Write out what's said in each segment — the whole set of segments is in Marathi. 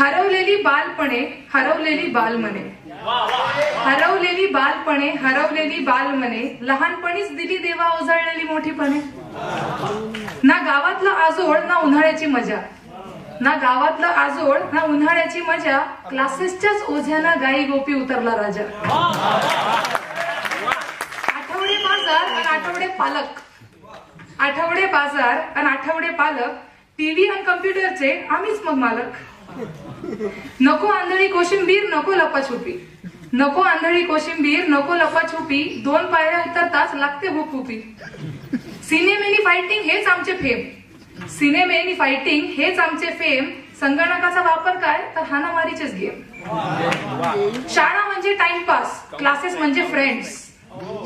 हरवलेली बालपणे, हरवलेली बालमने, हरवलेली बालपणे, हरवलेली बालमने, लहानपणीच दिली देवा उजळलेली मोठीपणे. ना गावातलं आजोळ ना उन्हाळ्याची मजा, ना गावातलं आजोळ ना उन्हाळ्याची मजा, क्लासेसच्याच ओझ्याना गाई गोपी उतरला राजा. आठवडे बाजार आणि आठवडे पालक, आठवडे बाजार आणि आठवडे पालक, टीव्ही आणि कम्प्युटरचे आम्हीच मग मालक. नको आंधळी कोशिंबीर, नको लपाछुपी, नको आंधळी कोशिंबीर, नको लपाछुपी, 2 पायऱ्या उतरताच लागते हुकहुपी. सिनेमेनी फायटिंग हेच आमचे फेम, सिनेमेनी फायटिंग हेच आमचे फेम, संगणकाचा वापर काय तर हाणामारीचेच गेम. शाळा म्हणजे टाइमपास, क्लासेस म्हणजे फ्रेंड्स,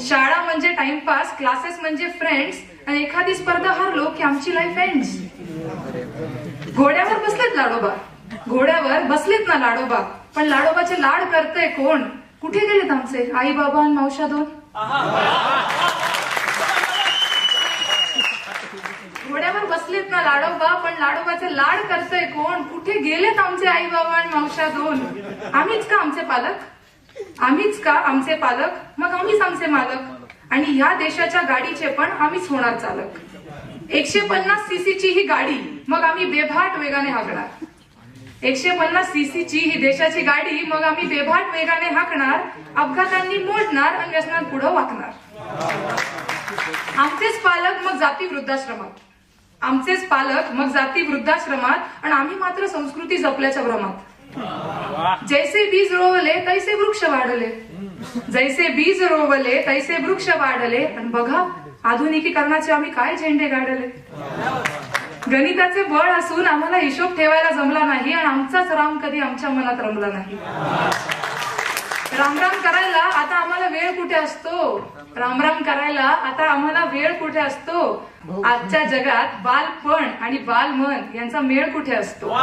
शाळा म्हणजे टाइमपास, क्लासेस म्हणजे फ्रेंड्स, आणि एखादी स्पर्धा हरलो की आमची लाईफ एंड्स. घोड्यावर बसलेत लाडोबा, घोड्यावर बसलेत ना लाडोबा, पण लाडोबाचे लाड करतय कोण? कुठे गेलेत आमचे आई बाबा आणि मावशा दोन? घोड्यावर बसलेत ना लाडोबा, पण लाडोबाचे लाड करतय कोण? कुठे गेलेत आमचे आई बाबा आणि मावशा दोन? आम्हीच का आमचे पालक, आम्हीच का आमचे पालक, मग आम्हीच आमचे मालक, आणि ह्या देशाच्या गाडीचे पण आम्हीच होणार चालक. 150 सीसीची ही गाडी, मग आम्ही बेभाट वेगाने हाकणार. 150 सीसीची ही देशाची गाडी, मग आम्ही बेभाट वेगाने हाकणार, अपघातांनी मोडणार आणि व्यसनात पुढे वाकणार. आमचेच पालक मग जाती वृद्धाश्रमात, आमचेच पालक मग जाती वृद्धाश्रमात, आणि आम्ही मात्र संस्कृती जपल्याच्या भ्रमात. जैसे बीज रोवले तैसे वृक्ष वाढले, जैसे बीज रोवले तैसे वृक्ष वाढले, आणि बघा आधुनिकीकरणाचे आम्ही काय झेंडे गाडले. गणिताचे बळ असून आम्हाला हिशोब ठेवायला जमला नाही, आणि आमचाच राम कधी आमच्या मनात रमला नाही. रामराम करायला आता आम्हाला वेळ कुठे असतो, रामराम करायला आता आम्हाला वेळ कुठे असतो. आजच्या जगात बालपण आणि बालमन यांचा मेळ कुठे असतो.